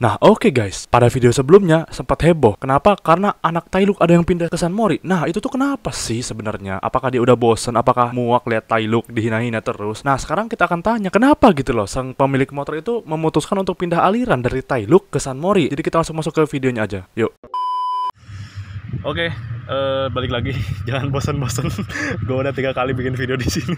Nah oke guys, pada video sebelumnya sempat heboh. Kenapa? Karena anak Tailuk ada yang pindah ke San Mori. Nah itu tuh kenapa sih sebenarnya? Apakah dia udah bosen? Apakah muak lihat Tailuk dihina-hina terus? Nah sekarang kita akan tanya kenapa gitu loh sang pemilik motor itu memutuskan untuk pindah aliran dari Tailuk ke San Mori. Jadi kita langsung masuk ke videonya aja. Yuk. Oke, balik lagi. Jangan bosan-bosan. Gue udah 3 kali bikin video di sini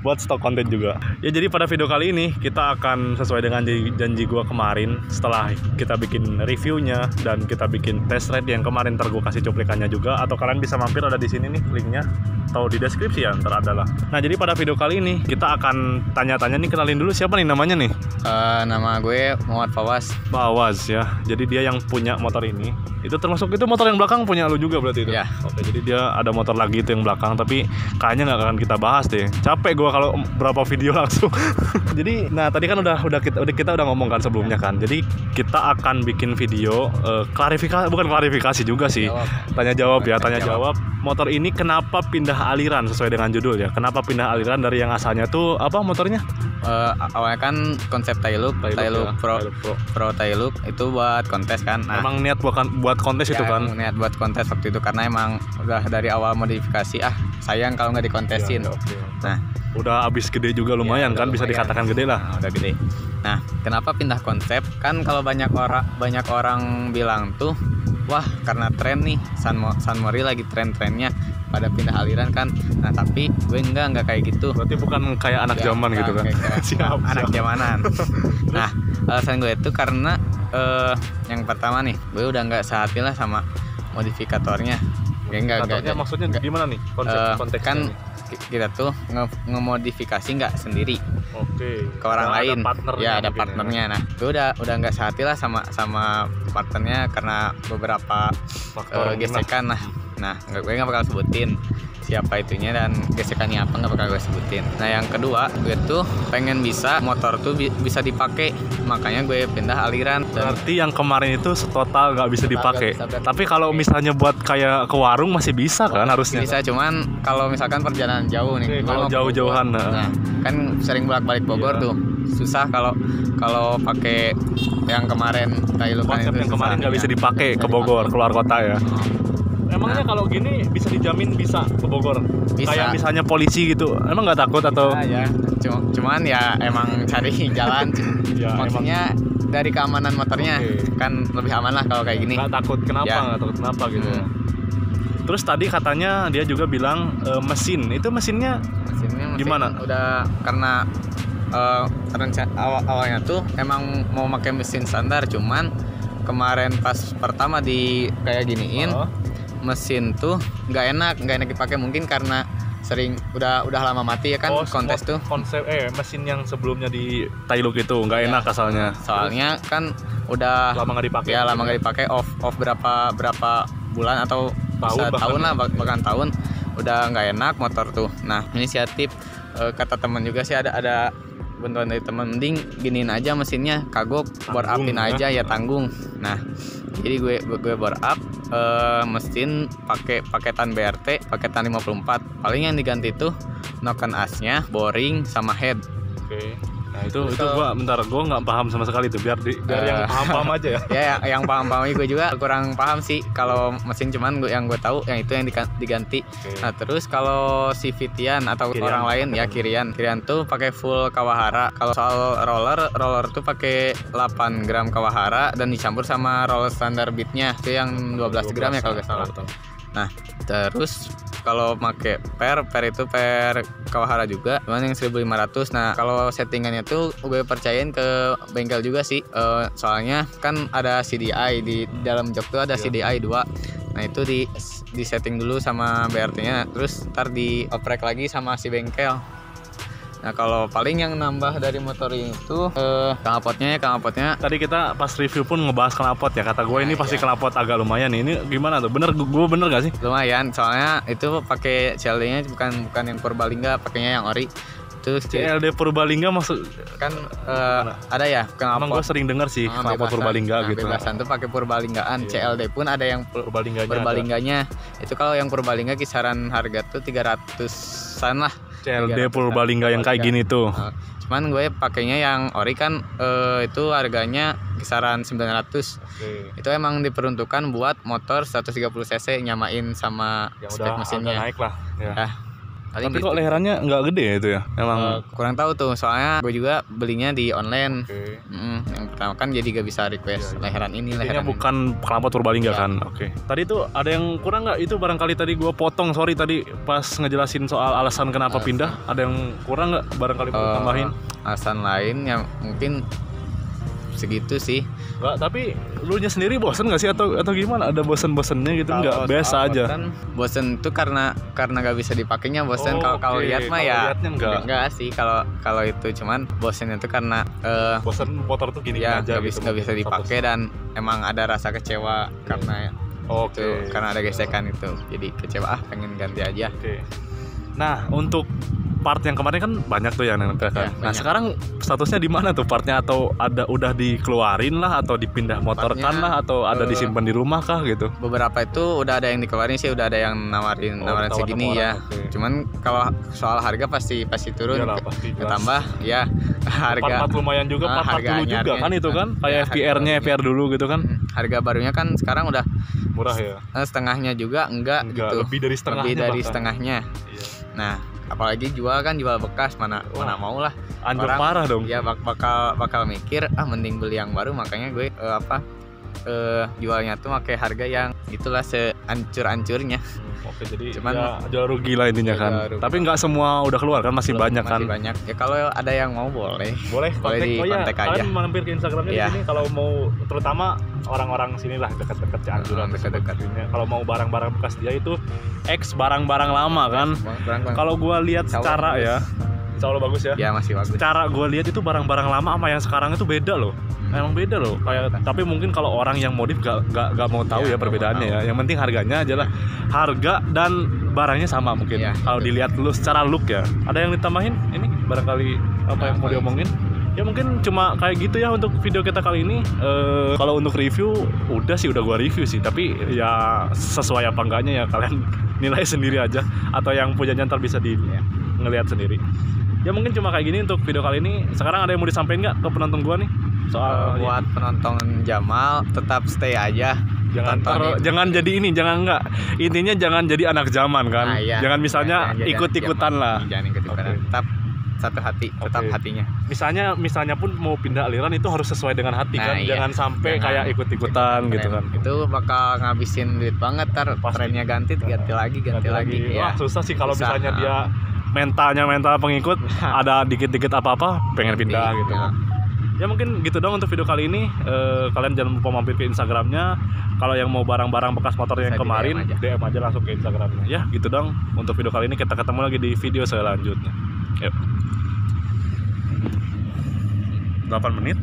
buat stok konten juga. Ya jadi pada video kali ini kita akan sesuai dengan janji gue kemarin. Setelah kita bikin reviewnya dan kita bikin test ride yang kemarin, ntar gue kasih cuplikannya juga. Atau kalian bisa mampir, ada di sini nih linknya, atau di deskripsi ya, ntar adalah. Nah jadi pada video kali ini kita akan tanya-tanya nih, kenalin dulu siapa nih namanya nih. Nama gue Muhammad Fawaz. Fawaz ya. Jadi dia yang punya motor ini. Itu termasuk itu motor yang belakang punya lu juga berarti itu? Ya. Oke, jadi dia ada motor lagi itu yang belakang, tapi kayaknya nggak akan kita bahas deh. Capek gua kalau berapa video langsung. Jadi, nah tadi kan kita udah ngomong kan sebelumnya kan. Jadi kita akan bikin video bukan klarifikasi juga sih. Tanya jawab ya, tanya jawab. Motor ini kenapa pindah aliran sesuai dengan judul ya? Kenapa pindah aliran dari yang asalnya tuh apa motornya? Awalnya kan konsep Tailuk Ya, Pro Tailuk itu buat kontes kan. Nah, emang niat buat kontes ya, itu kan? niat buat kontes waktu itu karena emang udah dari awal modifikasi. Sayang kalau nggak dikontesin. Ya, okay. Nah, udah abis gede juga lumayan kan, bisa dikatakan gede lah. Nah, udah gede. Nah, kenapa pindah konsep? Kan kalau banyak orang bilang tuh, wah karena tren nih San Mori lagi tren-trennya pada pindah aliran kan. Nah tapi gue enggak kayak gitu. Berarti bukan kayak anak zaman gitu kan? Siap. Zamanan. Nah alasan gue itu karena yang pertama nih, gue udah nggak sehati lah sama modifikatornya. Enggak. Maksudnya gimana nih konteksnya? Kan kita tuh ngemodifikasi nggak sendiri. Oke. Ke orang lain. Ada partnernya. Nah, gue udah nggak sehati lah sama partnernya karena beberapa gesekan. Nah, gue nggak bakal sebutin siapa itunya dan gesekannya apa, nggak bakal gue sebutin. Nah, yang kedua, gue tuh pengen bisa motor tuh bisa dipakai, makanya gue pindah aliran. Berarti yang kemarin itu total nggak bisa dipakai. Tapi kalau misalnya buat kayak ke warung masih bisa kan harusnya? Bisa, cuman kalau misalkan perjalanan jauh nih. Kalau jauh-jauhan. Nah, kan sering bolak-balik Bogor tuh. Susah kalau pakai yang kemarin Tailuk kan itu. Yang kemarin nggak bisa dipakai ke Bogor, keluar kota ya. Emangnya kalau gini bisa dijamin bisa ke Bogor? Bisa. Kayak misalnya polisi gitu, emang nggak takut atau? Ya. Cuman ya emang cari jalan. Ya, maksudnya dari keamanan motornya kan lebih aman lah kalau kayak gini. Nggak takut kenapa? Nggak takut kenapa gitu. Terus tadi katanya dia juga bilang mesinnya gimana? Udah karena awalnya tuh emang mau pakai mesin standar, cuman kemarin pas pertama di kayak giniin. Mesin tuh nggak enak dipakai, mungkin karena sering udah lama mati ya kan. Kontes tuh konsep mesin yang sebelumnya di Tailuk itu nggak enak asalnya. Soalnya kan udah lama nggak dipakai. Ya lama nggak dipakai, off berapa bulan atau tahun lah, bahkan tahun udah nggak enak motor tuh. Nah inisiatif kata teman juga sih, ada bantuan dari teman, mending giniin aja mesinnya, kagok bore upin aja ya tanggung. Nah jadi gue bore up mesin paketan BRT, paketan 54. Paling yang diganti tuh noken asnya, boring sama head. Oke. Nah itu gua nggak paham sama sekali tuh, biar yang paham aja ya. Ya yang paham gue juga kurang paham sih kalau mesin, cuman yang gue tahu yang itu yang diganti. Nah terus kalau si Vitian atau orang lain ya Kirian tuh pakai full Kawahara. Kalau soal roller tuh pakai 8 gram Kawahara dan dicampur sama roller standar beatnya itu yang 12 gram ya kalau nggak salah. Nah terus kalau pakai per itu per Kawahara juga, cuman yang 1500. Nah kalau settingannya tuh gue percayain ke bengkel juga sih, soalnya kan ada CDI di dalam jok tuh ada CDI 2. Nah itu di setting dulu sama BRT-nya, terus ntar dioprek lagi sama si bengkel. Nah kalau paling yang nambah dari motor ini tuh knalpotnya. Tadi kita pas review pun ngebahas knalpot ya, kata gue ini pasti knalpot agak lumayan nih. Ini gimana tuh? Gue bener gak sih? Lumayan, soalnya itu pakai CLD-nya bukan yang Purbalingga, pakainya yang ori. Itu CLD Purbalingga maksud kan ada ya knalpot. Emang gue sering dengar sih knalpot Purbalingga gitu. Bebasan tuh pakai Purbalinggaan. CLD pun ada yang Purbalingganya. Itu kalau yang Purbalingga kisaran harga tuh 300-an lah. CLD Purbalingga yang kayak gini tuh. Cuman gue pakainya yang ori kan itu harganya kisaran 900. Itu emang diperuntukkan buat motor 130 cc nyamain sama Yang spek udah mesinnya. agak naik lah ya. Paling Tapi gitu. kok leherannya nggak gede ya itu ya? Emang Kurang tahu tuh, soalnya gue juga belinya di online. Oke. Yang pertama kan jadi gak bisa request leheran ini, Intinya leheran bukan knalpot Purbalingga Ya. kan? Oke. Tadi tuh ada yang kurang nggak? Itu barangkali tadi gua potong, sorry tadi pas ngejelasin soal alasan kenapa pindah. Ada yang kurang nggak? Barangkali perlu tambahin? alasan lain yang mungkin segitu sih. Nggak, tapi lu nya sendiri bosen nggak sih atau gimana? Ada bosen-bosennya gitu? Nggak, biasa aja. Bosen itu karena gak bisa dipakainya bosen. Oh, kalau oke. lihat mah Kalau ya lihatnya enggak. sih. Kalau itu cuman bosen itu karena Bosen motor tuh gini ya aja gak gitu. bisa dipakai dan emang ada rasa kecewa karena Oke. itu, karena ada gesekan itu. Jadi kecewa, pengen ganti aja. Oke. Nah, untuk part yang kemarin kan banyak tuh yang nempel kan. Ya, Nah, banyak. sekarang statusnya di mana tuh partnya, atau udah dikeluarin lah, atau dipindah motor Partnya, kan lah, atau ada disimpan di rumah kah gitu? Beberapa itu udah ada yang dikeluarin sih, udah ada yang nawarin ditawar-tawaran, segini ya. oke. Cuman kalau soal harga pasti turun. Iyalah, pasti jelas. Tambah ya harga Part lumayan juga, part harga dulu juga anyarnya. kan itu kan, Ya, kayak harga FPR-nya barunya. FPR dulu gitu kan, Harga barunya kan sekarang udah murah ya. setengahnya juga enggak gitu. Lebih dari setengahnya. Lebih dari bahkan. setengahnya. Iya. Nah, apalagi jual bekas, mana mau lah. Anjir Orang- parah dong. Ya bakal mikir mending beli yang baru, makanya gue jualnya tuh pakai harga yang itulah seancur-ancurnya. Oke, jadi Cuman- ya jual rugi lah intinya Ya, kan. jual rugi. Tapi nggak semua udah keluar kan, masih banyak kan. Masih banyak. Ya kalau ada yang mau boleh. Boleh kontak, di kontak aja. kalian mampir ke Instagramnya Iya. di sini kalau mau, terutama orang-orang sini lah dekat-dekat Cianjur atau Dekat-dekat. sebagainya. Kalau mau barang-barang bekas dia itu X barang-barang lama kan. Barang-barang. Kalau gua lihat Insya Allah secara bagus. ya, insya Allah bagus ya. Ya masih bagus. Cara gua lihat itu barang-barang lama sama yang sekarang itu beda loh. Emang beda loh. Kayak, tapi mungkin kalau orang yang modif gak mau tahu ya Ya, nggak perbedaannya mau ya. tahu. Yang penting harganya adalah harga dan barangnya sama mungkin. Iya, Kalau betul. dilihat lu secara look ya. Ada yang ditambahin? Ini barangkali apa yang mau paling- diomongin? Ya mungkin cuma kayak gitu ya untuk video kita kali ini. Kalau untuk review udah gua review sih, tapi ya sesuai apa enggaknya ya kalian nilai sendiri aja, atau yang punyanya ntar bisa ngelihat sendiri. Ya mungkin cuma kayak gini untuk video kali ini. Sekarang ada yang mau disampaikan nggak ke penonton gua nih soal Buat penonton Jamal tetap stay aja. Tontonin. jangan jadi ini, jangan enggak. Intinya jangan jadi anak zaman kan. Nah, iya. Jangan misalnya Jangan jadi ikut-ikutan anak lah. zaman. Jangan ikut-ikutan. Oke. Tetap satu hati, tetap Oke. hatinya. Misalnya pun mau pindah aliran itu harus sesuai dengan hati Nah, kan. iya. Jangan sampai Jangan kayak ikut-ikutan gitu kan. Itu bakal ngabisin duit banget, Pasti. trennya ganti lagi. Wah, Ya. susah sih kalau Susah. misalnya dia mental pengikut, ada dikit-dikit apa-apa pengen pindah gitu Ya. kan. Ya mungkin gitu dong untuk video kali ini. Kalian jangan lupa mampir ke Instagramnya. Kalau yang mau barang-barang bekas motor yang Bisa di kemarin, DM aja langsung ke Instagramnya. Ya gitu dong untuk video kali ini. Kita ketemu lagi di video selanjutnya. Yuk. 8 menit.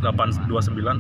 8:29.